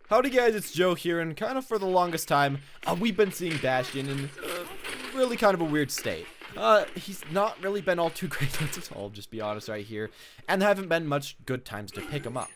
Howdy guys, it's Joe here, and kind of for the longest time, we've been seeing Bastion in really kind of a weird state. He's not really been all too great, I'll just be honest right here, and there haven't been much good times to pick him up.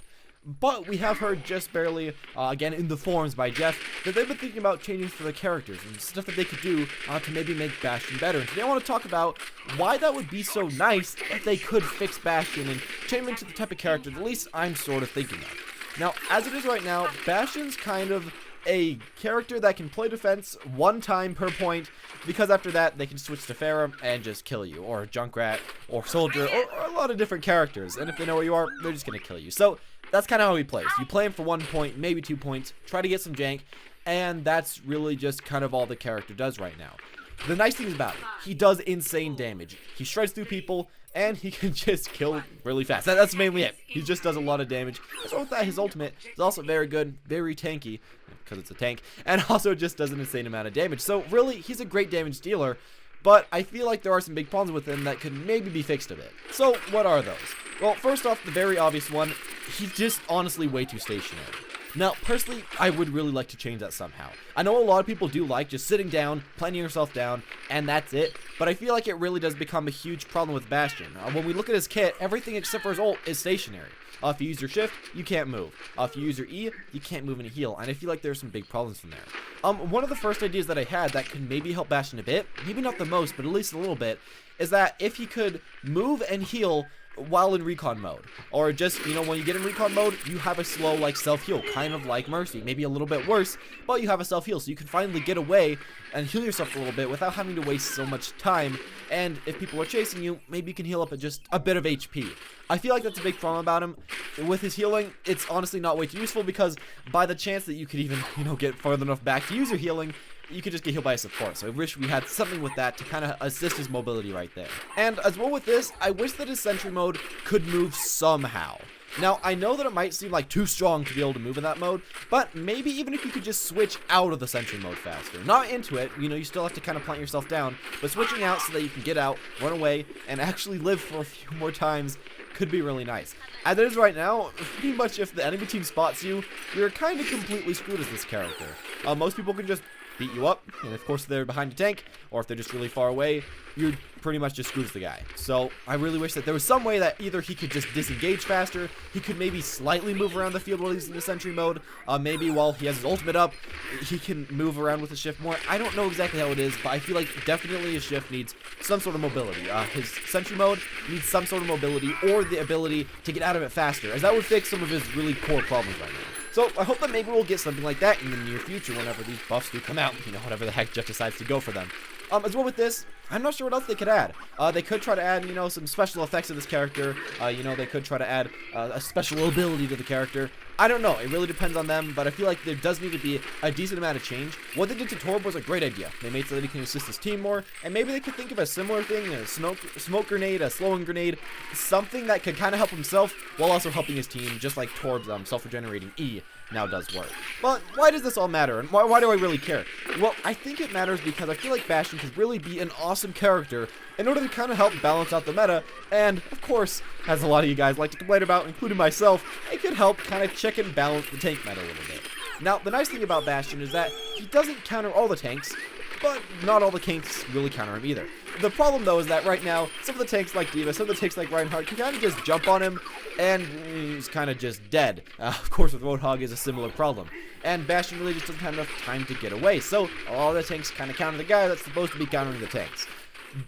But we have heard just barely, again in the forums by Jeff, that they've been thinking about changing for the characters and stuff that they could do to maybe make Bastion better. And today I want to talk about why that would be so nice if they could fix Bastion and change him into the type of character that at least I'm sort of thinking of. Now, as it is right now, Bastion's kind of a character that can play defense one time per point, because after that they can switch to Pharah and just kill you, or Junkrat, or Soldier, or a lot of different characters, and if they know where you are, they're just gonna kill you. So that's kind of how he plays. You play him for 1 point, maybe 2 points, try to get some jank, and that's really just kind of all the character does right now. The nice thing about it, he does insane damage. He shreds through people, and he can just kill really fast. That's mainly it. He just does a lot of damage. So with that, his ultimate is also very good, very tanky, because it's a tank, and also just does an insane amount of damage. So really, he's a great damage dealer, but I feel like there are some big problems with him that could maybe be fixed a bit. So what are those? Well, first off, the very obvious one, he's just honestly way too stationary. Now, personally, I would really like to change that somehow. I know a lot of people do like just sitting down, planting yourself down, and that's it, but I feel like it really does become a huge problem with Bastion. When we look at his kit, everything except for his ult is stationary. If you use your shift, you can't move. If you use your E, you can't move and heal, and I feel like there's some big problems from there. One of the first ideas that I had that could maybe help Bastion a bit, maybe not the most, but at least a little bit, is that if he could move and heal while in recon mode, or just, you know, when you get in recon mode, you have a slow, like, self-heal, kind of like Mercy, maybe a little bit worse, but you have a self-heal, so you can finally get away and heal yourself a little bit without having to waste so much time, and if people are chasing you, maybe you can heal up at just a bit of HP. I feel like that's a big problem about him. With his healing, it's honestly not way too useful, because by the chance that you could even, you know, get farther enough back to use your healing, you could just get healed by a support. So I wish we had something with that to kind of assist his mobility right there. And as well with this, I wish that his sentry mode could move somehow. Now, I know that it might seem like too strong to be able to move in that mode, but maybe even if you could just switch out of the sentry mode faster. Not into it, you know, you still have to kind of plant yourself down, but switching out so that you can get out, run away, and actually live for a few more times could be really nice. As it is right now, pretty much if the enemy team spots you, you're kind of completely screwed as this character. Most people can just beat you up, and of course if they're behind a tank, or if they're just really far away, you're pretty much just screws the guy. So I really wish that there was some way that either he could just disengage faster, he could maybe slightly move around the field while he's in the sentry mode, maybe while he has his ultimate up, he can move around with his shift more. I don't know exactly how it is, but I feel like definitely his shift needs some sort of mobility. His sentry mode needs some sort of mobility, or the ability to get out of it faster, as that would fix some of his really core problems right now. So I hope that maybe we'll get something like that in the near future whenever these buffs do come out, you know, whatever the heck Jeff decides to go for them. As well with this, I'm not sure what else they could add. They could try to add, you know, some special effects to this character. You know, they could try to add a special ability to the character. I don't know. It really depends on them, but I feel like there does need to be a decent amount of change. What they did to Torb was a great idea. They made so that he can assist his team more, and maybe they could think of a similar thing, a smoke grenade, a slowing grenade, something that could kind of help himself while also helping his team, just like Torb's self-regenerating E now does work. But why does this all matter, and why do I really care? Well, I think it matters because I feel like Bastion could really be an awesome character in order to kind of help balance out the meta, and of course, as a lot of you guys like to complain about, including myself, it could help kind of check and balance the tank meta a little bit. Now, the nice thing about Bastion is that he doesn't counter all the tanks, but not all the tanks really counter him either. The problem though is that right now, some of the tanks like D.Va, some of the tanks like Reinhardt can kind of just jump on him, and he's kind of just dead. Of course, with Roadhog is a similar problem. And Bastion really just doesn't have enough time to get away, so all the tanks kind of counter the guy that's supposed to be countering the tanks.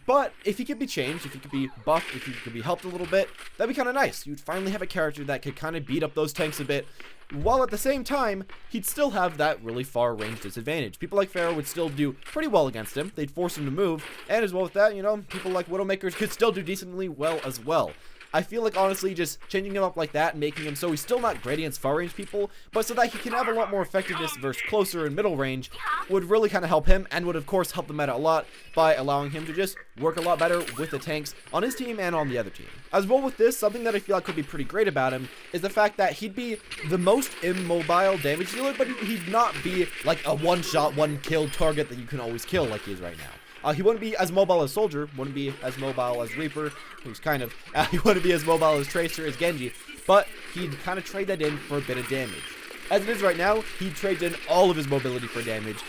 But if he could be changed, if he could be buffed, if he could be helped a little bit, that'd be kind of nice. You'd finally have a character that could kind of beat up those tanks a bit, while at the same time, he'd still have that really far range disadvantage. People like Pharah would still do pretty well against him. They'd force him to move, and as well with that, you know, people like Widowmakers could still do decently well as well. I feel like, honestly, just changing him up like that and making him so he's still not great against far range people, but so that he can have a lot more effectiveness versus closer and middle range would really kind of help him, and would of course help the meta a lot by allowing him to just work a lot better with the tanks on his team and on the other team. As well with this, something that I feel like could be pretty great about him is the fact that he'd be the most immobile damage dealer, but he'd not be like a one-shot, one-kill target that you can always kill like he is right now. He wouldn't be as mobile as Soldier, wouldn't be as mobile as Reaper, who's kind of, he wouldn't be as mobile as Tracer, as Genji, but he'd kind of trade that in for a bit of damage. As it is right now, he trades in all of his mobility for damage,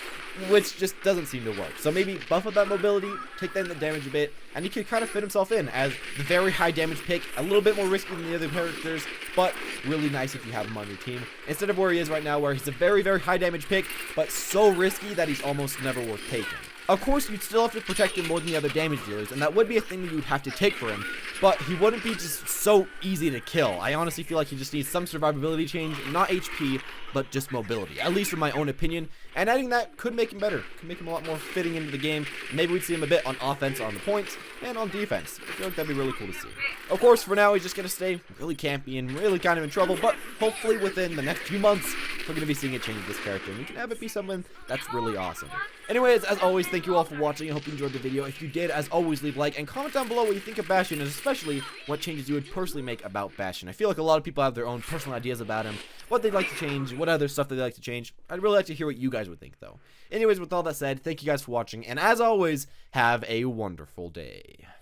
which just doesn't seem to work. So maybe buff up that mobility, take down the damage a bit, and he could kind of fit himself in as the very high damage pick, a little bit more risky than the other characters, but really nice if you have him on your team, instead of where he is right now, where he's a very, very high damage pick, but so risky that he's almost never worth taking. Of course, you'd still have to protect him more than the other damage dealers, and that would be a thing that you would have to take for him, but he wouldn't be just so easy to kill. I honestly feel like he just needs some survivability change, not HP, but just mobility, at least in my own opinion, and adding that could make him better, could make him a lot more fitting into the game. Maybe we'd see him a bit on offense on the points, and on defense. I feel like that'd be really cool to see. Of course, for now, he's just going to stay really campy and really kind of in trouble, but hopefully within the next few months, we're going to be seeing a change with this character, and we can have it be someone that's really awesome. Anyways, as always, thank you all for watching. I hope you enjoyed the video. If you did, as always, leave a like and comment down below what you think of Bastion, and especially what changes you would personally make about Bastion. I feel like a lot of people have their own personal ideas about him, what they'd like to change, what other stuff they'd like to change. I'd really like to hear what you guys would think, though. Anyways, with all that said, thank you guys for watching, and as always, have a wonderful day.